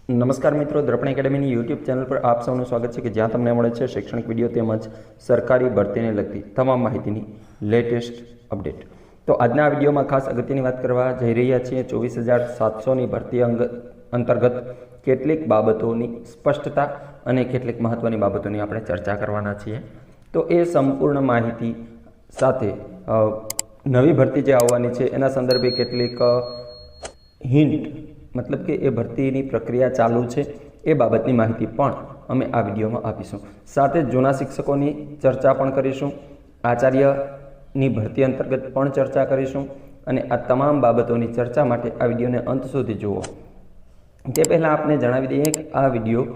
નમસ્કાર મિત્રો, દર્પણ એકેડમીની YouTube channel પર આપ સૌનું સ્વાગત છે કે જ્યાં તમને મળે છે શૈક્ષણિક વિડીયો તેમજ સરકારી ભરતીને લગતી તમામ માહિતીની લેટેસ્ટ અપડેટ। તો આજના આ વિડીયોમાં ખાસ અગત્યની વાત કરવા જઈ રહ્યા છીએ 24,700ની ભરતી અંતર્ગત કેટલીક બાબતોની સ્પષ્ટતા અને કેટલીક મહત્ત્વની બાબતોની આપણે ચર્ચા કરવાના છીએ। તો એ સંપૂર્ણ માહિતી સાથે નવી ભરતી જે આવવાની છે એના સંદર્ભે કેટલીક હિન્ટ मतलब कि ये भर्ती प्रक्रिया चालू है ए बाबतनी माहिती पण अमे आ विडियो में आपीशुं। साथ जूना शिक्षकों की चर्चा पण करीशुं, आचार्यनी भर्ती अंतर्गत पण चर्चा करीशुं अने आ तमाम बाबतों की चर्चा माटे आ विडियो ने अंत सुधी जुओ। ते पहला आपने जणावी दीए कि आ विडियो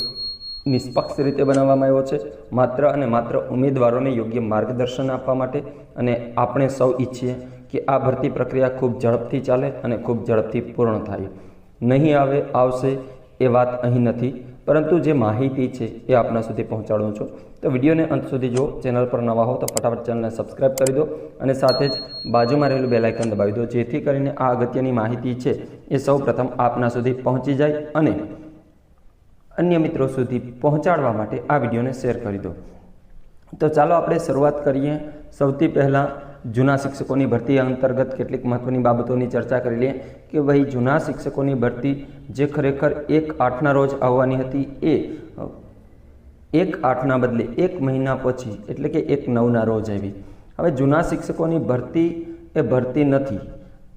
निष्पक्ष रीते बनाववामां आव्यो छे, मात्र अने मात्र उम्मीदवारों ने योग्य मार्गदर्शन आपवा माटे। अने आपणे सौ इच्छीए कि आ भर्ती प्रक्रिया खूब झड़पथी चाले अने खूब झड़पथी पूर्ण थाय। नहीं आवे आवशे ए बात अहीं नथी, परंतु जे माहिती है ये आपना सुधी पहोंचाडुं छुं। तो विडियो ने अंत सुधी जो चेनल पर नवा हो तो फटाफट चेनल ने सब्सक्राइब कर दो और साथ ज बाजूमां रहेलुं बेल आइकन दबावी दो, जेथी करीने आ अगत्यनी माहिती है ये सौ प्रथम आपना सुधी पहोंची जाए अने अन्य मित्रों सुधी पहोंचाडवा माटे आ विडियो ने शेर करी दो। तो चलो आपणे शरूआत करीए। सौथी पहला जूना शिक्षकों की भर्ती अंतर्गत केटलीक महत्वनी बाबतों की चर्चा कर लीए कि भाई जूना शिक्षकों की भर्ती जे खरेखर 1/8 रोज आववानी हती ए 1/8 बदले 1 महीना पछी एटले कि 1/9 रोज आवी। हवे जूना शिक्षकों की भर्ती ए भर्ती नथी,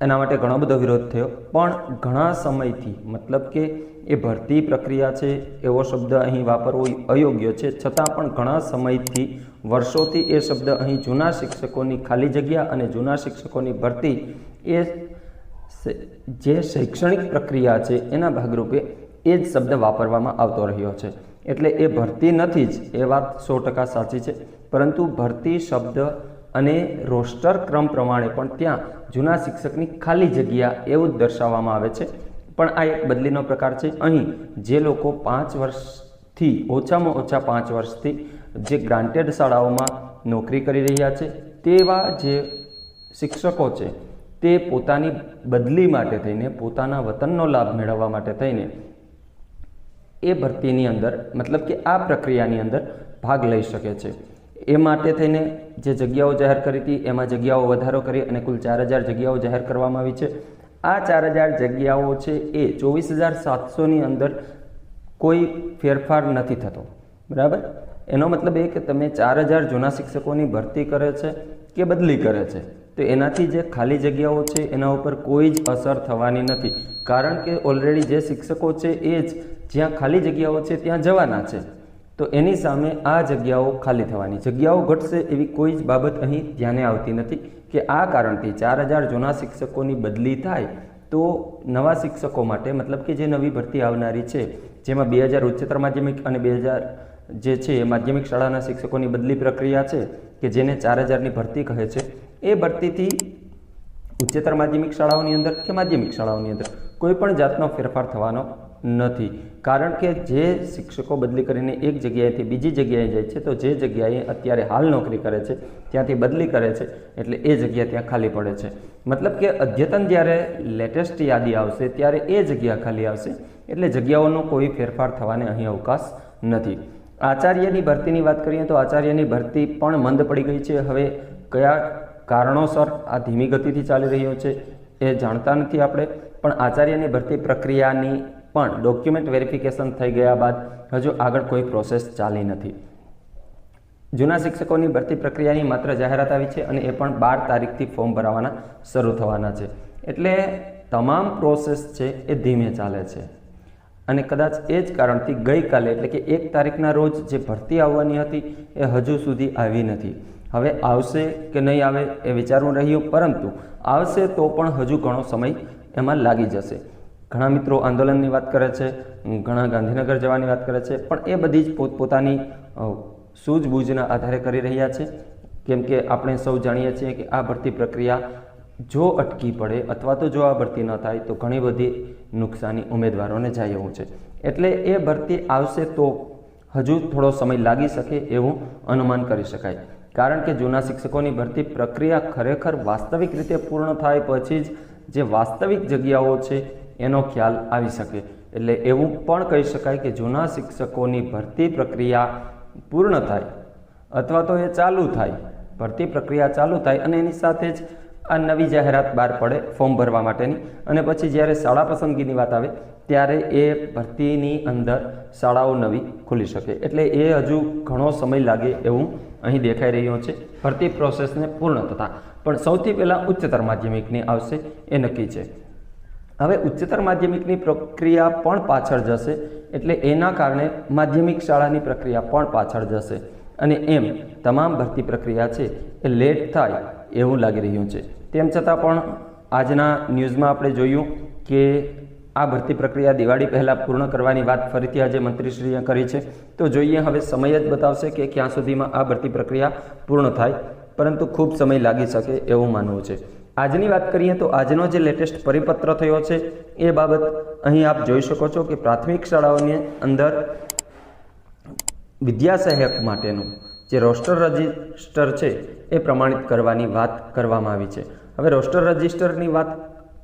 एना माटे घणो बधो विरोध थयो, पण घणा समयथी मतलब कि ए भर्ती प्रक्रिया है एवो शब्द अहीं वापरवो अयोग्य है, छतां पण घणा समयथी वर्षोथी ए शब्द अहीं जूना शिक्षकों की खाली जग्या अने जूना शिक्षकों की भर्ती ए जे शैक्षणिक प्रक्रिया है एना भागरूपे ए ज शब्द वापरवामां आवतो रह्यो छे। एटले ए भर्ती नथी ज ए वात 100% साची छे, परंतु भर्ती शब्द अने रोस्टर क्रम प्रमाणे पण त्यां जूना शिक्षकनी खाली जग्या एवुं ज दर्शाववामां आवे छे। पण आ एक बदलीनो प्रकार छे। अहीं जे लोको 5 वर्षथी ओछामां ओछा 5 वर्षथी जे ग्रांटेड शाळाओं में नौकरी करी रह्या छे तेवा जे शिक्षको छे ते पोतानी बदली माटे थईने पोताना वतननो लाभ मेळववा माटे थईने ए भर्तीनी अंदर मतलब कि आ प्रक्रियानी अंदर भाग लई शके छे। ए माटे थईने जे जग्याओ जाहेर करी हती एमां जग्याओ वधारो करी अने कुल 4000 जग्याओ जाहेर करवामां आवी छे। आ 4000 जग्याओ छे ए 24,700 अंदर कोई फेरफार नहीं थतो, बराबर। एनो मतलब ए कि तमे 4000 जूना शिक्षकों की भर्ती करे छे कि बदली करे छे तो एनाथी जे खाली जग्याओ छे एना उपर कोई ज असर थवानी नथी, कारण के ऑलरेडी जे शिक्षको छे ए ज ज्यां खाली जग्याओ छे त्यां जवाना छे, तो एनी सामे आ जग्याओ खाली थवानी, जग्याओ घटशे एवी कोई ज बाबत अहीं ध्याने आवती नथी कि आ कारणथी 4000 जूना शिक्षकों की बदली थाय तो नवा शिक्षकों माटे मतलब कि जे नवी भर्ती आवनारी छे जेमां 2000 उच्चतर माध्यमिक अने 2000 जे छे माध्यमिक शाळाना शिक्षकों की बदली प्रक्रिया है कि जेने 4000 भर्ती कहे छे ए भर्ती थी उच्चतर माध्यमिक शाळाओनी अंदर कि माध्यमिक शाळाओनी अंदर कोईपण जातनो फेरफार थवानो नथी, कारण के जे शिक्षको बदली करीने एक जग्याएथी बीजी जग्याए जाय छे तो जे जग्याए अत्यारे हाल नौकरी करे छे त्यांथी बदली करे छे एटले ए जग्या त्यां खाली पड़े छे। मतलब कि अद्यतन ज्यारे लेटेस्ट यादी आवशे त्यारे ए जग्या खाली आवशे, एटले जग्याओनो कोई फेरफार थवाने अहीं अवकाश नथी। आचार्यनी भर्तीनी बात करीए तो आचार्यनी भर्ती पण मंद पड़ी गई है। हवे कया कारणोसर आ धीमी गतिथी चाली रह्यो छे ए जाणता नथी आपणे, पण आचार्यनी भर्ती प्रक्रियानी पण डॉक्यूमेंट वेरिफिकेशन थई गया बाद हजू आगळ कोई प्रोसेस चाली नथी। जूना शिक्षकों की भर्ती प्रक्रियानी मात्र जाहेरात आवी छे अने ए पण 12 तारीखथी फॉर्म भरावाना शरू थवाना छे, एटले तमाम प्रोसेस छे ए धीमे चाले छे अने कदाच ए ज कारणथी गई काले एटले कि 1 तारीखना रोज जे भर्ती आववानी हती ए हजू सुधी आवी नथी। हवे आवशे कि नहीं आवे ए विचारवुं रह्युं, परंतु आवशे तो पण हजू घणो समय एमां लागी जशे। घणा मित्रों आंदोलननी वात करे छे, घणा गांधीनगर जवानी वात करे छे, पण ए बधी ज पोतपोतानी सूझबूझना आधारे करी रह्या छे, केम के आपणे सौ जाणीए छीए कि आ भर्ती प्रक्रिया जो अटकी पड़े अथवा तो जो आ भर्ती न थाय तो घणी बधी नुकसानी उम्मीदवारों ने जाय एवुं छे। एटले ए भर्ती आवशे तो हजू थोड़ो समय लागी शके एवुं अनुमान करी शकाय, कारण के जूना शिक्षकों की भर्ती प्रक्रिया खरेखर वास्तविक रीते पूर्ण थाय पछी ज जे वास्तविक जग्याओ छे एनो ख्याल आवी शके। એટલે એવું પણ કહી શકાય કે જૂના શિક્ષકોની ભરતી પ્રક્રિયા પૂર્ણ થાય અથવા તો એ ચાલુ થાય, ભરતી પ્રક્રિયા ચાલુ થાય અને એની સાથે જ આ નવી જાહેરાત બહાર પડે ફોર્મ ભરવા માટેની, અને પછી જ્યારે શાળા પસંદગીની વાત આવે ત્યારે એ ભરતીની અંદર શાળાઓ નવી ખુલી શકે. એટલે એ હજુ ઘણો સમય લાગે એવું અહીં દેખાઈ રહ્યું છે ભરતી પ્રોસેસને પૂર્ણ થતાં. પણ સૌથી પહેલાં ઉચ્ચતર માધ્યમિકની આવશે એ નક્કી છે. હવે ઉચ્ચતર માધ્યમિકની પ્રક્રિયા પણ પાછળ જશે, એટલે એના કારણે માધ્યમિક શાળાની પ્રક્રિયા પણ પાછળ જશે અને એમ તમામ ભરતી પ્રક્રિયા છે એ લેટ થાય એવું લાગી રહ્યું છે. તેમ છતાં પણ આજના ન્યૂઝમાં આપણે જોયું કે આ ભરતી પ્રક્રિયા દિવાળી પહેલાં પૂર્ણ કરવાની વાત ફરીથી આજે મંત્રીશ્રીએ કરી છે. તો જોઈએ હવે સમય જ બતાવશે કે ક્યાં સુધીમાં આ ભરતી પ્રક્રિયા પૂર્ણ થાય, પરંતુ ખૂબ સમય લાગી શકે એવું માનવું છે. આજની વાત કરીએ તો આજનો જે લેટેસ્ટ પરિપત્ર થયો છે એ બાબત અહીં આપ જોઈ શકો છો કે પ્રાથમિક શાળાઓની અંદર વિદ્યા સહાયક માટેનું જે રોસ્ટર રજિસ્ટર છે એ પ્રમાણિત કરવાની વાત કરવામાં આવી છે. હવે રોસ્ટર રજિસ્ટરની વાત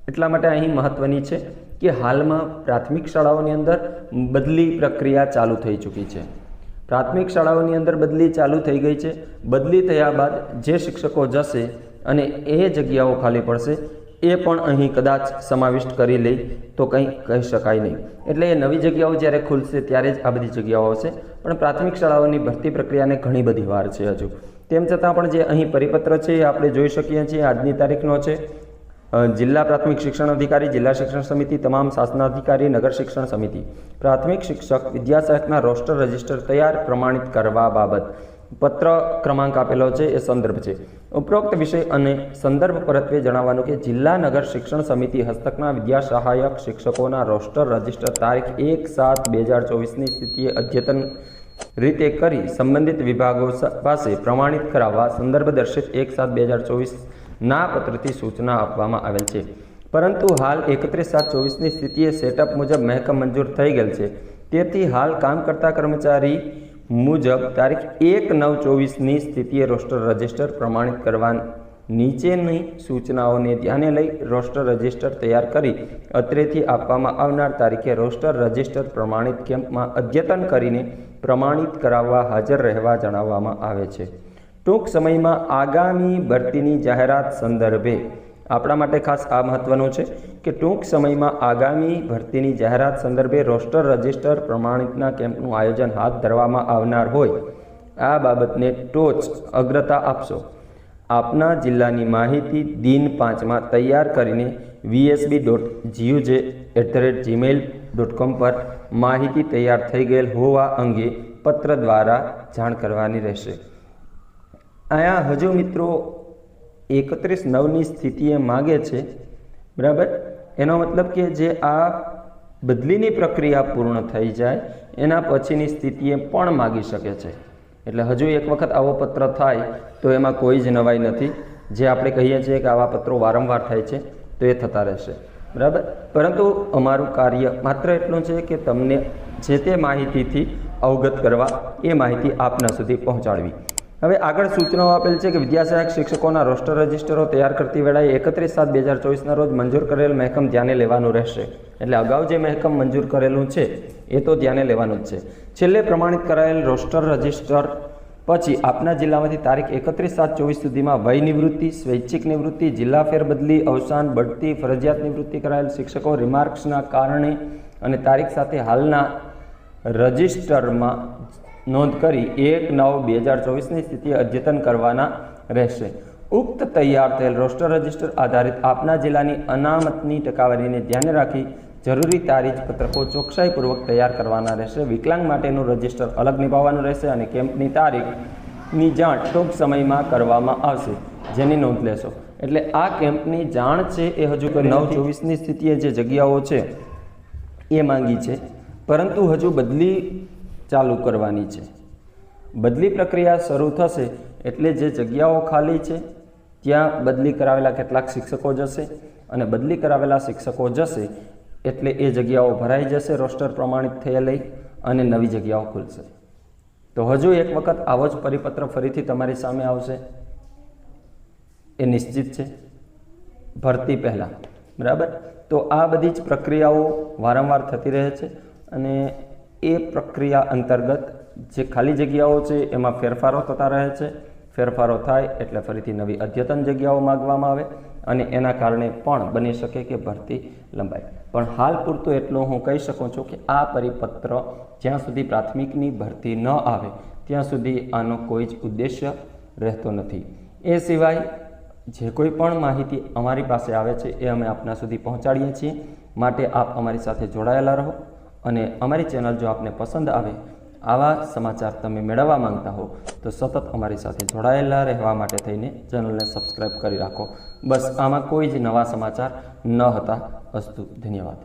એટલા માટે અહીં મહત્વની છે કે હાલમાં પ્રાથમિક શાળાઓની અંદર બદલી પ્રક્રિયા ચાલુ થઈ ચૂકી છે. પ્રાથમિક શાળાઓની અંદર બદલી ચાલુ થઈ ગઈ છે. બદલી થયા બાદ જે શિક્ષકો જશે અને એ જગ્યાઓ ખાલી પડશે એ પણ અહીં કદાચ સમાવિષ્ટ કરી લે તો કંઈ કહી શકાય નહીં. એટલે એ નવી જગ્યાઓ જ્યારે ખુલશે ત્યારે જ આ બધી જગ્યાઓ હશે. પણ પ્રાથમિક શાળાઓની ભરતી પ્રક્રિયાને ઘણી બધી વાર છે હજુ. તેમ છતાં પણ જે અહીં પરિપત્ર છે એ આપણે જોઈ શકીએ છીએ આજની તારીખનો છે. જિલ્લા પ્રાથમિક શિક્ષણ અધિકારી, જિલ્લા શિક્ષણ સમિતિ, તમામ શાસનાધિકારી, નગર શિક્ષણ સમિતિ પ્રાથમિક શિક્ષક વિદ્યા સહાયકના રોસ્ટર રજિસ્ટર તૈયાર પ્રમાણિત કરવા બાબત પત્ર ક્રમાંક આપેલો છે એ સંદર્ભ છે. ઉપરોક્ત વિષય અને સંદર્ભ પરત્વે જણાવવાનું કે જિલ્લા નગર શિક્ષણ સમિતિ હસ્તકના વિદ્યા સહાયક શિક્ષકોના રોસ્ટર રજિસ્ટર તારીખ 1/7/2024ની સ્થિતિએ અદ્યતન રીતે કરી સંબંધિત વિભાગો પાસે પ્રમાણિત કરાવવા સંદર્ભ દર્શિત 1/7/2024ના પત્રથી સૂચના આપવામાં આવેલ છે. પરંતુ હાલ 31/7/24ની સ્થિતિએ સેટઅપ મુજબ મહેકમ મંજૂર થઈ ગયેલ છે. તેથી હાલ કામ કરતા કર્મચારી મુજબ તારીખ 1/9/24ની સ્થિતિએ રોસ્ટર રજિસ્ટર પ્રમાણિત કરવા નીચેની સૂચનાઓને ધ્યાને લઈ રોસ્ટર રજિસ્ટર તૈયાર કરી અત્રેથી આપવામાં આવનાર તારીખે રોસ્ટર રજિસ્ટર પ્રમાણિત કેમ્પમાં અદ્યતન કરીને પ્રમાણિત કરાવવા હાજર રહેવા જણાવવામાં આવે છે. ટૂંક સમયમાં આગામી ભરતીની જાહેરાત સંદર્ભે આપણા માટે ખાસ આ મહત્વનું છે કે ટૂંક સમયમાં આગામી ભરતીની જાહેરાત સંદર્ભે રોસ્ટર રજિસ્ટર પ્રમાણિતના કેમ્પનું આયોજન હાથ ધરવામાં આવનાર હોય આ બાબતને ટોચ અગ્રતા આપશો. આપના જિલ્લાની માહિતી દિન 5માં તૈયાર કરીને vsb.guj@gmail.com પર માહિતી તૈયાર થઈ ગયેલ હોવા અંગે પત્ર દ્વારા જાણ કરવાની રહેશે. અહીંયા હજુ મિત્રો 31/9ની સ્થિતિએ માગે છે, બરાબર. એનો મતલબ કે જે આ બદલીની પ્રક્રિયા પૂર્ણ થઈ જાય એના પછીની સ્થિતિએ પણ માગી શકે છે. એટલે હજુ એક વખત આવો પત્ર થાય તો એમાં કોઈ જ નવાઈ નથી. જે આપણે કહીએ છીએ કે આવા પત્રો વારંવાર થાય છે તો એ થતા રહેશે, બરાબર. પરંતુ અમારું કાર્ય માત્ર એટલું છે કે તમને જે તે માહિતીથી અવગત કરવા, એ માહિતી આપના સુધી પહોંચાડવી. હવે આગળ સૂચનાઓ આપેલ છે કે વિદ્યા સહાયક શિક્ષકોના રોસ્ટર રજિસ્ટરો તૈયાર કરતી વેળાએ 31/7/2024ના રોજ મંજૂર કરેલ મહેકમ ધ્યાને લેવાનું રહેશે. એટલે અગાઉ જે મહેકમ મંજૂર કરેલું છે એ તો ધ્યાને લેવાનું જ છે. છેલ્લે પ્રમાણિત કરાયેલ રોસ્ટર રજિસ્ટર પછી આપના જિલ્લામાંથી તારીખ 31/7/24 સુધીમાં વય નિવૃત્તિ, સ્વૈચ્છિક નિવૃત્તિ, જિલ્લા ફેરબદલી, અવસાન, બઢતી, ફરજિયાત નિવૃત્તિ કરાયેલ શિક્ષકો રિમાર્ક્સના કારણે અને તારીખ સાથે હાલના રજિસ્ટરમાં નોંધ કરી 1/9/2024ની સ્થિતિએ અદ્યતન કરવાના રહેશે. ઉક્ત તૈયાર થયેલ રોસ્ટર રજિસ્ટર આધારિત આપના જિલ્લાની અનામતની ટકાવારીને ધ્યાને રાખી જરૂરી તારીખ પત્રકો ચોકસાઈપૂર્વક તૈયાર કરવાના રહેશે. વિકલાંગ માટેનું રજિસ્ટર અલગ નિભાવવાનું રહેશે અને કેમ્પની તારીખની જાણ ટૂંક સમયમાં કરવામાં આવશે, જેની નોંધ લેશો. એટલે આ કેમ્પની જાણ છે એ હજુ 9/24ની સ્થિતિએ જે જગ્યાઓ છે એ માંગી છે, પરંતુ હજુ બદલી ચાલુ કરવાની છે. બદલી પ્રક્રિયા શરૂ થશે એટલે જે જગ્યાઓ ખાલી છે ત્યાં બદલી કરાવેલા કેટલાક શિક્ષકો જશે અને બદલી કરાવેલા શિક્ષકો જશે એટલે એ જગ્યાઓ ભરાઈ જશે રોસ્ટર પ્રમાણિત થયેલી અને નવી જગ્યાઓ ખુલશે. તો હજુ એક વખત આવો જ પરિપત્ર ફરીથી તમારી સામે આવશે એ નિશ્ચિત છે ભરતી પહેલાં, બરાબર. તો આ બધી જ પ્રક્રિયાઓ વારંવાર થતી રહે છે અને એ પ્રક્રિયા અંતર્ગત જે ખાલી જગ્યાઓ છે એમાં ફેરફારો થતા રહે છે. ફેરફારો થાય એટલે ફરીથી નવી અદ્યતન જગ્યાઓ માગવામાં આવે અને એના કારણે પણ બની શકે કે ભરતી લંબાય. પણ હાલ પૂરતું એટલું હું કહી શકું છું કે આ પરિપત્ર જ્યાં સુધી પ્રાથમિકની ભરતી ન આવે ત્યાં સુધી આનો કોઈ જ ઉદ્દેશ્ય રહેતો નથી. એ સિવાય જે કોઈ પણ માહિતી અમારી પાસે આવે છે એ અમે આપના સુધી પહોંચાડીએ છીએ. માટે આપ અમારી સાથે જોડાયેલા રહો અને અમારી ચેનલ જો આપને પસંદ આવે, આવા સમાચાર તમે મેળવવા માંગતા હો તો સતત અમારી સાથે જોડાયેલા રહેવા માટે થઈને ચેનલને સબસ્ક્રાઈબ કરી રાખો. બસ આમાં કોઈ જ નવા સમાચાર ન હતા. અસ્તુ. ધન્યવાદ.